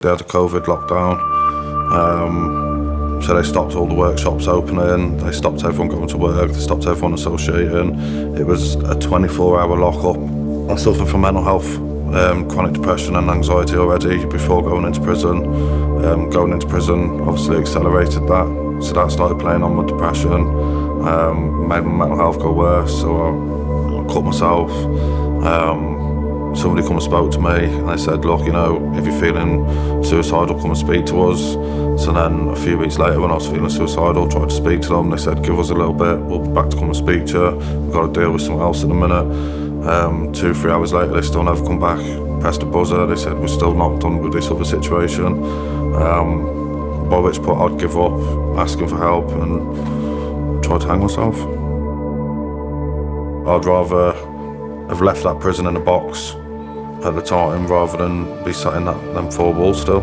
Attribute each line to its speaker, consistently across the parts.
Speaker 1: They had a COVID lockdown, so they stopped all the workshops opening, they stopped everyone going to work, they stopped everyone associating. It was a 24-hour lockup. I suffered from mental health, chronic depression and anxiety already before going into prison. Going into prison obviously accelerated that, so that started playing on my depression, made my mental health go worse, so I cut myself. Somebody come and spoke to me and they said, look, you know, if you're feeling suicidal, come and speak to us. So then a few weeks later, when I was feeling suicidal, tried to speak to them. They said, give us a little bit, we'll be back to come and speak to you. We've got to deal with something else in a minute. 2-3 hours later, they still never come back. Pressed a buzzer, they said, we're still not done with this other situation. By which point I'd give up, asking for help and try to hang myself. I'd rather have left that prison in a box at the time rather than be sat in them 4 walls still.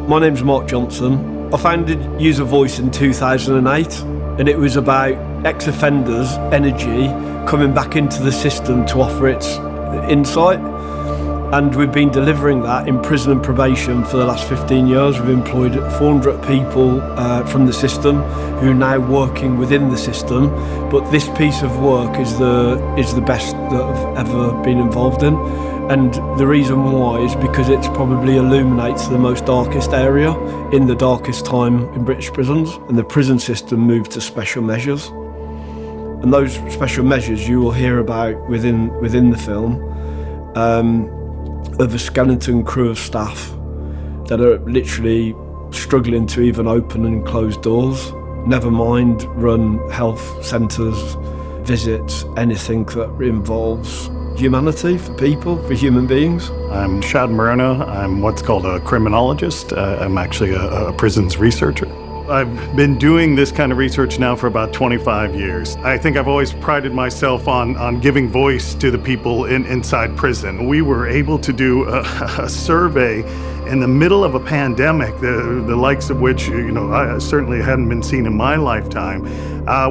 Speaker 2: My name's Mark Johnson. I founded User Voice in 2008, and it was about ex-offenders' energy coming back into the system to offer its insight. And we've been delivering that in prison and probation for the last 15 years. We've employed 400 people from the system who are now working within the system. But this piece of work is the best that I've ever been involved in. And the reason why is because it probably illuminates the most darkest area in the darkest time in British prisons. And the prison system moved to special measures. And those special measures you will hear about within the film. Of a skeleton crew of staff that are literally struggling to even open and close doors, never mind run health centres, visits, anything that involves humanity for people, for human beings.
Speaker 3: I'm Shad Moreno. I'm what's called a criminologist. I'm actually a prisons researcher. I've been doing this kind of research now for about 25 years. I think I've always prided myself on giving voice to the people inside prison. We were able to do a survey in the middle of a pandemic, the likes of which, you know, I certainly hadn't been seen in my lifetime,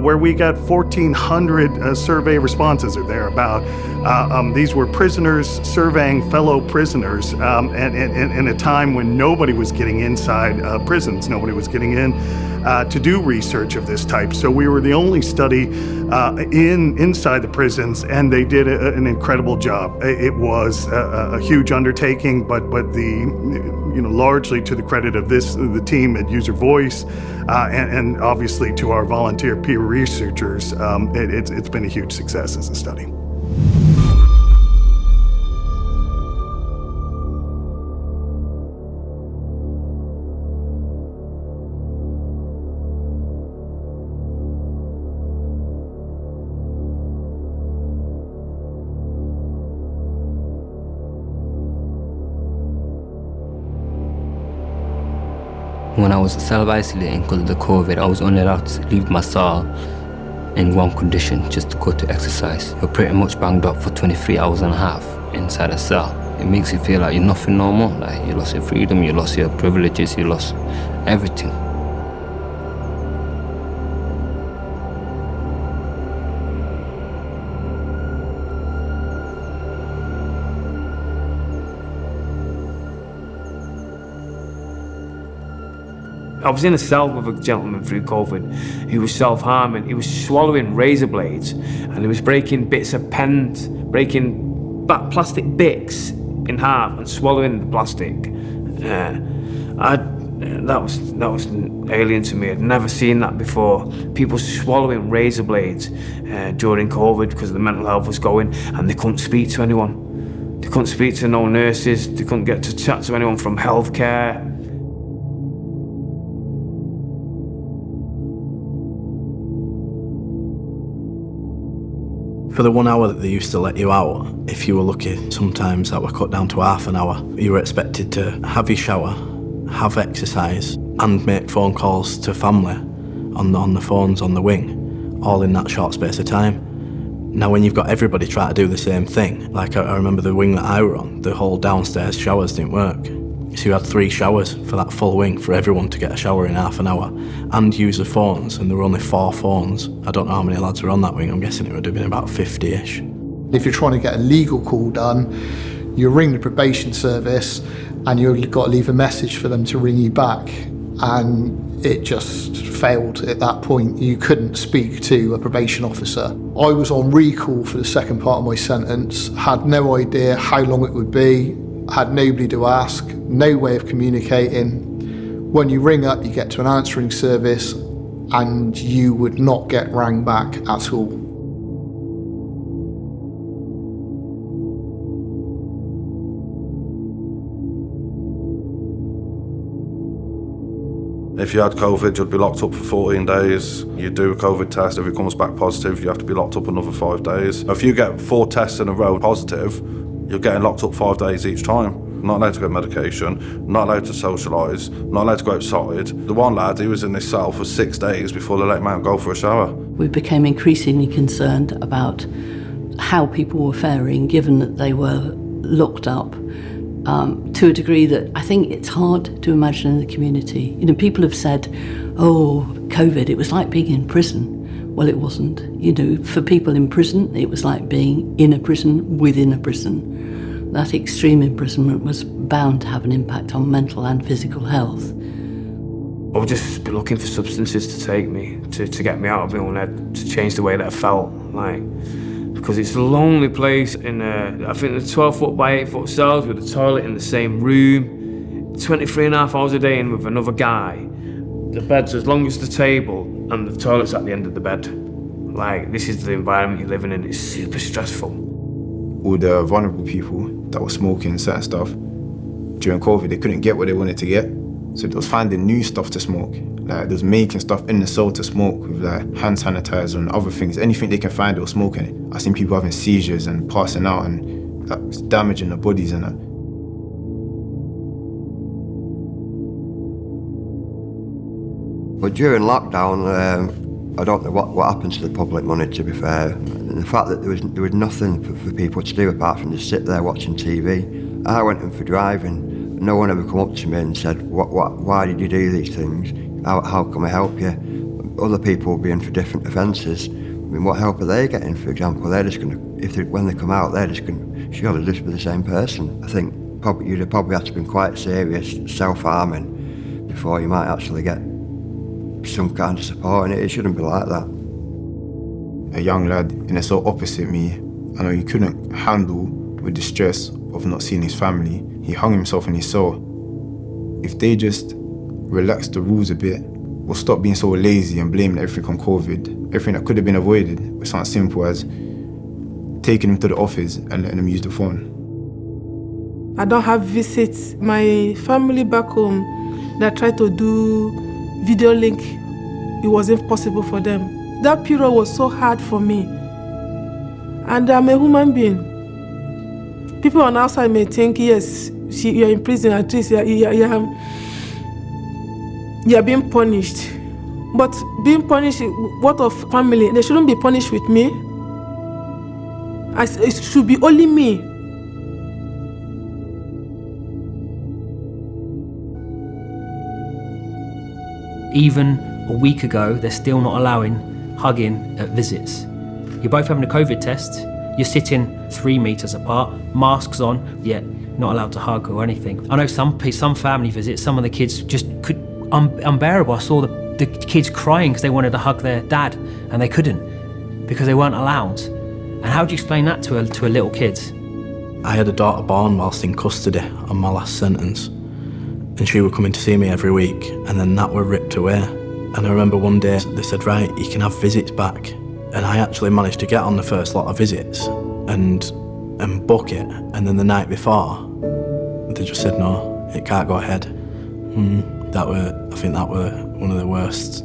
Speaker 3: where we got 1,400 survey responses or thereabout. These were prisoners surveying fellow prisoners, and in a time when nobody was getting inside prisons, nobody was getting in to do research of this type. So we were the only study inside the prisons, and they did an incredible job. It was a huge undertaking, but largely to the credit of the team at User Voice, and obviously to our volunteer peer researchers, it's been a huge success as a study.
Speaker 4: When I was self-isolating because of the COVID, I was only allowed to leave my cell in one condition, just to go to exercise. You're pretty much banged up for 23 hours and a half inside a cell. It makes you feel like you're nothing no more, like you lost your freedom, you lost your privileges, you lost everything.
Speaker 5: I was in a cell with a gentleman through COVID who was self-harming. He was swallowing razor blades and he was breaking bits of pens, breaking plastic bits in half and swallowing the plastic. That was alien to me. I'd never seen that before. People swallowing razor blades during COVID because the mental health was going, and they couldn't speak to anyone. They couldn't speak to no nurses. They couldn't get to chat to anyone from healthcare.
Speaker 6: For the 1 hour that they used to let you out, if you were lucky, sometimes that were cut down to half an hour. You were expected to have your shower, have exercise, and make phone calls to family on the phones on the wing, all in that short space of time. Now when you've got everybody trying to do the same thing, like I remember the wing that I were on, the whole downstairs showers didn't work. So you had 3 showers for that full wing for everyone to get a shower in half an hour and use the phones, and there were only 4 phones. I don't know how many lads were on that wing, I'm guessing it would have been about 50-ish.
Speaker 7: If you're trying to get a legal call done, you ring the probation service and you've got to leave a message for them to ring you back, and it just failed at that point. You couldn't speak to a probation officer. I was on recall for the second part of my sentence, had no idea how long it would be, had nobody to ask, no way of communicating. When you ring up, you get to an answering service, and you would not get rang back at all.
Speaker 1: If you had COVID, you'd be locked up for 14 days. You do a COVID test, if it comes back positive, you have to be locked up another 5 days. If you get 4 tests in a row positive, you're getting locked up 5 days each time. Not allowed to get medication, not allowed to socialise, not allowed to go outside. The one lad, he was in this cell for 6 days before they let him out and go for a shower.
Speaker 8: We became increasingly concerned about how people were faring, given that they were locked up. To a degree that I think it's hard to imagine in the community. You know, people have said, oh, COVID, it was like being in prison. Well, it wasn't. You know, for people in prison, it was like being in a prison within a prison. That extreme imprisonment was bound to have an impact on mental and physical health.
Speaker 5: I would just be looking for substances to take me, to get me out of my own head, to change the way that I felt, like. Because it's a lonely place in, I think the 12-foot by 8-foot cells with a toilet in the same room, 23 and a half hours a day in with another guy. The bed's as long as the table and the toilet's at the end of the bed. Like, this is the environment you're living in. It's super stressful.
Speaker 9: All the vulnerable people that were smoking certain stuff, during COVID, they couldn't get what they wanted to get. So they was finding new stuff to smoke. Like, they was making stuff in the cell to smoke with like hand sanitizer and other things. Anything they can find, they were smoking it. I've seen people having seizures and passing out and like, damaging their bodies and that.
Speaker 10: But during lockdown, I don't know what happened to the public money, to be fair. And the fact that there was nothing for people to do apart from just sit there watching TV. I went in for driving. No one ever come up to me and said, why did you do these things? How can I help you? Other people will be in for different offences. I mean, what help are they getting, for example? They're just going to, when they come out, they're just going to surely just be the same person. I think you'd have probably have to be quite serious, self-harming, before you might actually get some kind of support, and it shouldn't be like that.
Speaker 9: A young lad in a cell opposite me, I know he couldn't handle with the stress of not seeing his family. He hung himself in his cell. If they just relaxed the rules a bit, or stop being so lazy and blaming everything on COVID, everything that could have been avoided with something simple as taking him to the office and letting him use the phone.
Speaker 11: I don't have visits. My family back home, they tried to do video link. It wasn't possible for them. That period was so hard for me. And I'm a human being. People on outside may think, yes, you're in prison, at least you're being punished. But being punished, what of family? They shouldn't be punished with me. It should be only me.
Speaker 12: Even a week ago, they're still not allowing hugging at visits. You're both having a COVID test, you're sitting 3 meters apart, masks on, yet not allowed to hug or anything. I know some family visits, some of the kids just could, unbearable. I saw the kids crying because they wanted to hug their dad and they couldn't because they weren't allowed. And how do you explain that to a little kid?
Speaker 6: I had a daughter born whilst in custody on my last sentence, and she would come in to see me every week, and then that were ripped away. And I remember one day they said, right, you can have visits back. And I actually managed to get on the first lot of visits and book it. And then the night before, they just said, no, it can't go ahead. I think that were one of the worst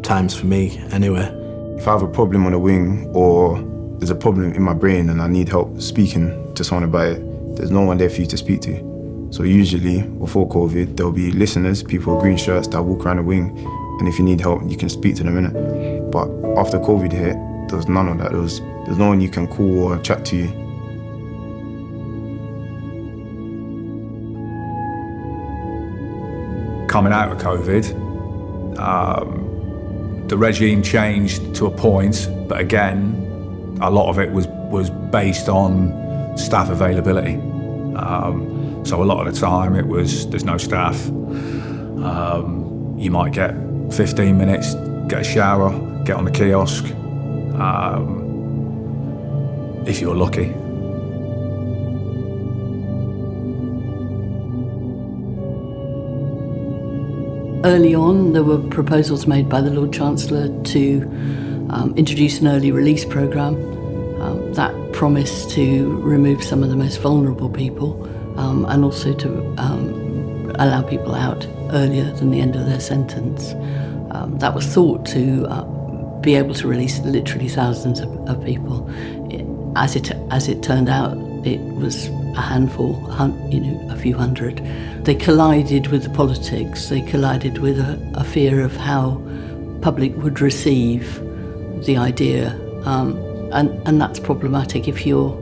Speaker 6: times for me anyway.
Speaker 9: If I have a problem on a wing or there's a problem in my brain and I need help speaking to someone about it, there's no one there for you to speak to. So usually, before COVID, there'll be listeners, people with green shirts that walk around the wing, and if you need help, you can speak to them, innit? But after COVID hit, there was none of that. There's no one you can call or chat to.
Speaker 13: Coming out of COVID, the regime changed to a point, but again, a lot of it was based on staff availability. So a lot of the time there's no staff. You might get 15 minutes, get a shower, get on the kiosk, if you're lucky.
Speaker 8: Early on, there were proposals made by the Lord Chancellor to introduce an early release programme that promised to remove some of the most vulnerable people and also to allow people out earlier than the end of their sentence. That was thought to be able to release literally thousands of people. As it turned out, it was a handful, a few hundred. They collided with the politics. They collided with a fear of how public would receive the idea, and that's problematic if you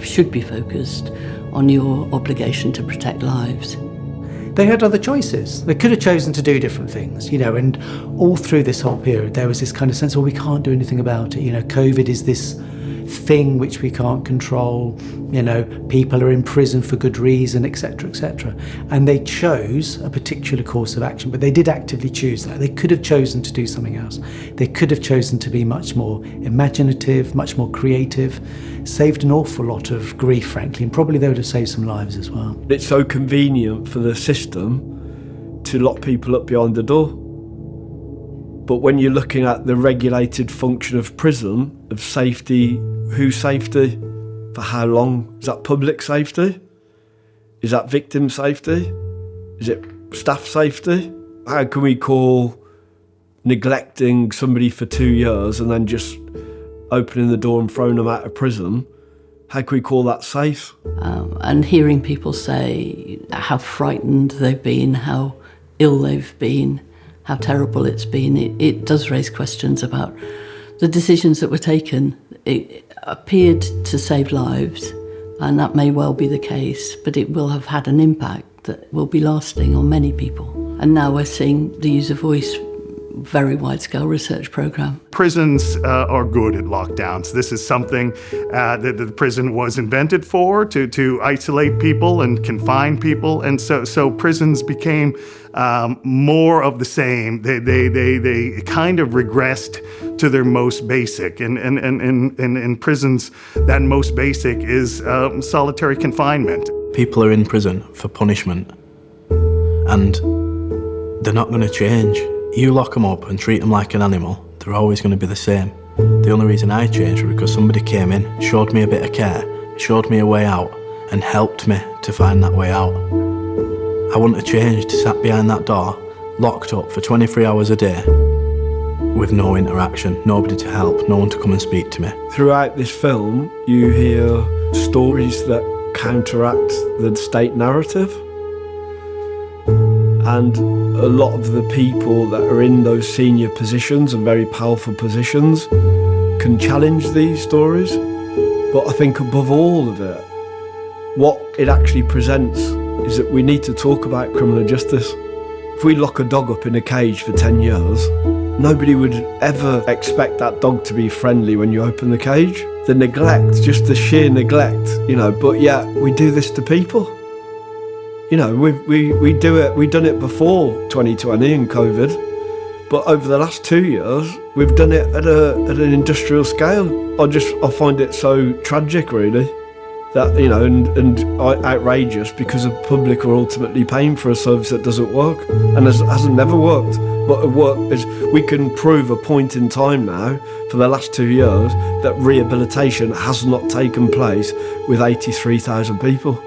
Speaker 8: should be focused on your obligation to protect lives.
Speaker 14: They had other choices. They could have chosen to do different things, and all through this whole period there was this kind of sense, well, we can't do anything about it. COVID is this thing which we can't control. People are in prison for good reason, etc., etc. And they chose a particular course of action, but they did actively choose that. They could have chosen to do something else. They could have chosen to be much more imaginative, much more creative, saved an awful lot of grief, frankly, and probably they would have saved some lives as well.
Speaker 2: It's so convenient for the system to lock people up behind the door. But when you're looking at the regulated function of prison, of safety, whose safety? For how long? Is that public safety? Is that victim safety? Is it staff safety? How can we call neglecting somebody for 2 years and then just opening the door and throwing them out of prison, how can we call that safe?
Speaker 8: And hearing people say how frightened they've been, how ill they've been, how terrible it's been, it does raise questions about the decisions that were taken. It appeared to save lives, and that may well be the case, but it will have had an impact that will be lasting on many people. And now we're seeing the Use of Voice very wide-scale research programme.
Speaker 3: Prisons are good at lockdowns. This is something that the prison was invented for, to isolate people and confine people, and so prisons became more of the same. They kind of regressed to their most basic, and in prisons, that most basic is solitary confinement.
Speaker 6: People are in prison for punishment, and they're not going to change. You lock them up and treat them like an animal, they're always going to be the same. The only reason I changed was because somebody came in, showed me a bit of care, showed me a way out, and helped me to find that way out. I wouldn't have changed, sat behind that door, locked up for 23 hours a day, with no interaction, nobody to help, no one to come and speak to me.
Speaker 2: Throughout this film, you hear stories that counteract the state narrative. And a lot of the people that are in those senior positions and very powerful positions can challenge these stories. But I think above all of it, what it actually presents is that we need to talk about criminal justice. If we lock a dog up in a cage for 10 years, nobody would ever expect that dog to be friendly when you open the cage. The neglect, just the sheer neglect, but yet we do this to people. We do it. We've done it before 2020 and COVID, but over the last 2 years, we've done it at an industrial scale. I find it so tragic, really, that and outrageous, because the public are ultimately paying for a service that doesn't work and hasn't never worked. But we can prove a point in time now for the last 2 years that rehabilitation has not taken place with 83,000 people.